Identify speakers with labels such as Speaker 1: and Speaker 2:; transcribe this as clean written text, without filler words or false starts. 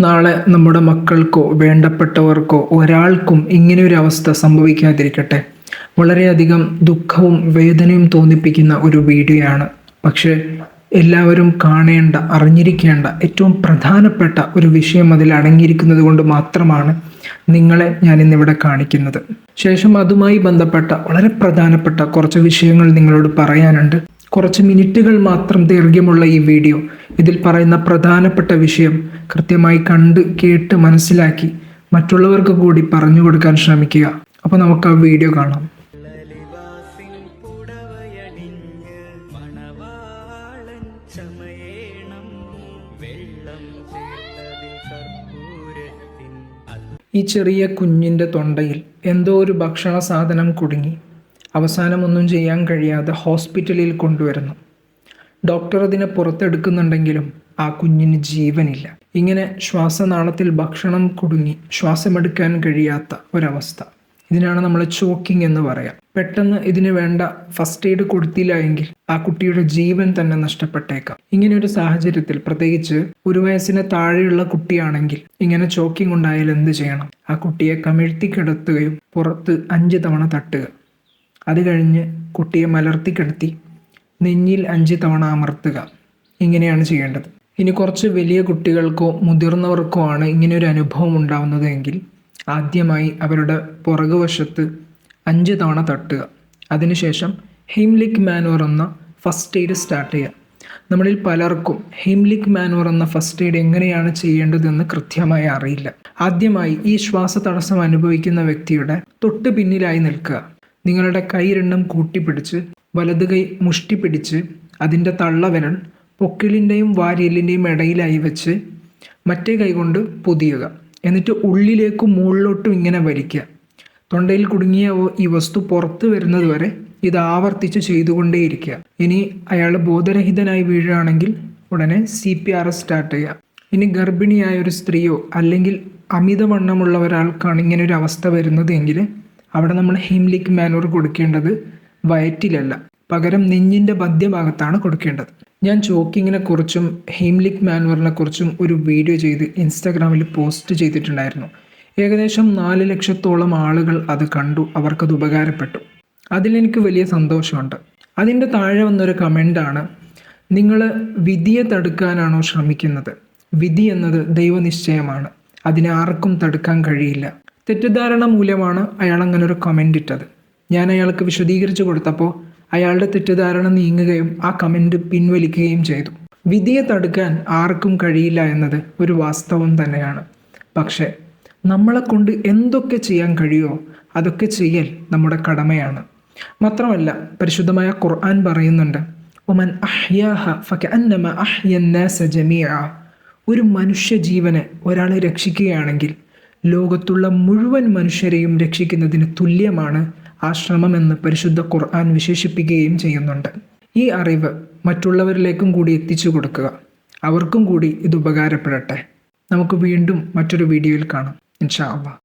Speaker 1: നാളെ നമ്മുടെ മക്കൾക്കോ വേണ്ടപ്പെട്ടവർക്കോ ഒരാൾക്കും ഇങ്ങനെയൊരു അവസ്ഥ സംഭവിക്കാതിരിക്കട്ടെ. വളരെയധികം ദുഃഖവും വേദനയും തോന്നിപ്പിക്കുന്ന ഒരു വീഡിയോ ആണ്. പക്ഷേ എല്ലാവരും കാണേണ്ട, അറിഞ്ഞിരിക്കേണ്ട ഏറ്റവും പ്രധാനപ്പെട്ട ഒരു വിഷയം അതിൽ അടങ്ങിയിരിക്കുന്നത് കൊണ്ട് മാത്രമാണ് നിങ്ങളെ ഞാൻ ഇന്നിവിടെ കാണിക്കുന്നത്. ശേഷം അതുമായി ബന്ധപ്പെട്ട വളരെ പ്രധാനപ്പെട്ട കുറച്ച് വിഷയങ്ങൾ നിങ്ങളോട് പറയാനുണ്ട്. കുറച്ച് മിനിറ്റുകൾ മാത്രം ദൈർഘ്യമുള്ള ഈ വീഡിയോ, ഇതിൽ പറയുന്ന പ്രധാനപ്പെട്ട വിഷയം കൃത്യമായി കണ്ട് കേട്ട് മനസ്സിലാക്കി മറ്റുള്ളവർക്ക് കൂടി പറഞ്ഞു കൊടുക്കാൻ ശ്രമിക്കുക. അപ്പോൾ നമുക്ക് ആ വീഡിയോ കാണാം. ഈ ചെറിയ കുഞ്ഞിൻ്റെ തൊണ്ടയിൽ എന്തോ ഒരു ഭക്ഷണ സാധനം കുടുങ്ങി. അവസാനം ഒന്നും ചെയ്യാൻ കഴിയാതെ ഹോസ്പിറ്റലിൽ കൊണ്ടുവരുന്നു. ഡോക്ടർ അതിനെ പുറത്തെടുക്കുന്നുണ്ടെങ്കിലും ആ കുഞ്ഞിന് ജീവനില്ല. ഇങ്ങനെ ശ്വാസനാളത്തിൽ ഭക്ഷണം കുടുങ്ങി ശ്വാസമെടുക്കാൻ കഴിയാത്ത ഒരവസ്ഥ. ഇതിനാണ് നമ്മൾ ചോക്കിംഗ് എന്ന് പറയാം. പെട്ടെന്ന് ഇതിന് വേണ്ട ഫസ്റ്റ് എയ്ഡ് കൊടുത്തില്ല എങ്കിൽ ആ കുട്ടിയുടെ ജീവൻ തന്നെ നഷ്ടപ്പെട്ടേക്കാം. ഇങ്ങനെ ഒരു സാഹചര്യത്തിൽ, പ്രത്യേകിച്ച് 1 വയസ്സിന് താഴെയുള്ള കുട്ടിയാണെങ്കിൽ ഇങ്ങനെ ചോക്കിംഗ് ഉണ്ടായാൽ എന്ത് ചെയ്യണം? ആ കുട്ടിയെ കമിഴ്ത്തി കിടത്തുകയും പുറത്ത് 5 തവണ തട്ടുക. അത് കഴിഞ്ഞ് കുട്ടിയെ മലർത്തിക്കിടത്തി നെഞ്ഞിൽ 5 തവണ അമർത്തുക. ഇങ്ങനെയാണ് ചെയ്യേണ്ടത്. ഇനി കുറച്ച് വലിയ കുട്ടികൾക്കോ മുതിർന്നവർക്കോ ആണ് ഇങ്ങനെയൊരു അനുഭവം ഉണ്ടാവുന്നത് എങ്കിൽ ആദ്യമായി അവരുടെ പുറകുവശത്ത് 5 തവണ തട്ടുക. അതിനുശേഷം ഹെയ്ംലിക് മാനുവർ എന്ന ഫസ്റ്റ് എയ്ഡ് സ്റ്റാർട്ട് ചെയ്യുക. നമ്മളിൽ പലർക്കും ഹെയ്ംലിക് മാനുവർ എന്ന ഫസ്റ്റ് എയ്ഡ് എങ്ങനെയാണ് ചെയ്യേണ്ടതെന്ന് കൃത്യമായി അറിയില്ല. ആദ്യമായി ഈ ശ്വാസതടസ്സം അനുഭവിക്കുന്ന വ്യക്തിയുടെ തൊട്ട് പിന്നിലായി നിൽക്കുക. നിങ്ങളുടെ കൈ രണ്ടും കൂട്ടിപ്പിടിച്ച് വലത് കൈ മുഷ്ടി പിടിച്ച് അതിൻ്റെ തള്ളവിരൽ പൊക്കിളിൻ്റെയും വാരിയലിൻ്റെയും ഇടയിലായി വെച്ച് മറ്റേ കൈ കൊണ്ട് പൊതിയുക. എന്നിട്ട് ഉള്ളിലേക്കും മുകളിലോട്ടും ഇങ്ങനെ വലിക്കുക. തൊണ്ടയിൽ കുടുങ്ങിയ ഈ വസ്തു പുറത്ത് വരുന്നത് വരെ ഇത് ആവർത്തിച്ച് ചെയ്തുകൊണ്ടേയിരിക്കുക. ഇനി അയാൾ ബോധരഹിതനായി വീഴുകയാണെങ്കിൽ ഉടനെ CPR സ്റ്റാർട്ട് ചെയ്യുക. ഇനി ഗർഭിണിയായ ഒരു സ്ത്രീയോ അല്ലെങ്കിൽ അമിതവണ്ണമുള്ള ഒരാൾക്കാണ് ഇങ്ങനെ ഒരു അവസ്ഥ വരുന്നത് എങ്കിൽ അവിടെ നമ്മൾ ഹെയ്ംലിക് മാനുവർ കൊടുക്കേണ്ടത് വയറ്റിലല്ല, പകരം നെഞ്ഞിൻ്റെ മധ്യഭാഗത്താണ് കൊടുക്കേണ്ടത്. ഞാൻ ചോക്കിങ്ങിനെ കുറിച്ചും ഹെയ്ംലിക് മാനുവറിനെ കുറിച്ചും ഒരു വീഡിയോ ചെയ്ത് ഇൻസ്റ്റാഗ്രാമിൽ പോസ്റ്റ് ചെയ്തിട്ടുണ്ടായിരുന്നു. ഏകദേശം 4 ലക്ഷത്തോളം ആളുകൾ അത് കണ്ടു. അവർക്കത് ഉപകാരപ്പെട്ടു. അതിലെനിക്ക് വലിയ സന്തോഷമുണ്ട്. അതിൻ്റെ താഴെ വന്നൊരു കമൻ്റാണ്, നിങ്ങൾ വിധിയെ തടുക്കാനാണോ ശ്രമിക്കുന്നത്? വിധി എന്നത് ദൈവനിശ്ചയമാണ്, അതിനെ ആർക്കും തടുക്കാൻ കഴിയില്ല. തെറ്റിദ്ധാരണ മൂലമാണ് അയാൾ അങ്ങനെ ഒരു കമൻ്റ് ഇട്ടത്. ഞാൻ അയാൾക്ക് വിശദീകരിച്ചു കൊടുത്തപ്പോൾ അയാളുടെ തെറ്റിദ്ധാരണ നീങ്ങുകയും ആ കമൻ്റ് പിൻവലിക്കുകയും ചെയ്തു. വിധിയെ തടുക്കാൻ ആർക്കും കഴിയില്ല എന്നത് ഒരു വാസ്തവം തന്നെയാണ്. പക്ഷേ നമ്മളെ കൊണ്ട് എന്തൊക്കെ ചെയ്യാൻ കഴിയുമോ അതൊക്കെ ചെയ്യൽ നമ്മുടെ കടമയാണ്. മാത്രമല്ല പരിശുദ്ധമായ ഖുർആൻ പറയുന്നുണ്ട്, ഒമൻ അഹ്യാഹ ഫകഅന്നമ അഹ്യന്നാസ ജമീഅ. ഒരു മനുഷ്യജീവനെ ഒരാൾ രക്ഷിക്കുകയാണെങ്കിൽ ലോകത്തുള്ള മുഴുവൻ മനുഷ്യരെയും രക്ഷിക്കുന്നതിന് തുല്യമാണ് ആ ശ്രമമെന്ന് പരിശുദ്ധ ഖുർആൻ വിശേഷിപ്പിക്കുകയും ചെയ്യുന്നുണ്ട്. ഈ അറിവ് മറ്റുള്ളവരിലേക്കും കൂടി എത്തിച്ചു കൊടുക്കുക. അവർക്കും കൂടി ഇത് ഉപകാരപ്പെടട്ടെ. നമുക്ക് വീണ്ടും മറ്റൊരു വീഡിയോയിൽ കാണാം ഇൻഷാ അല്ലാഹ്.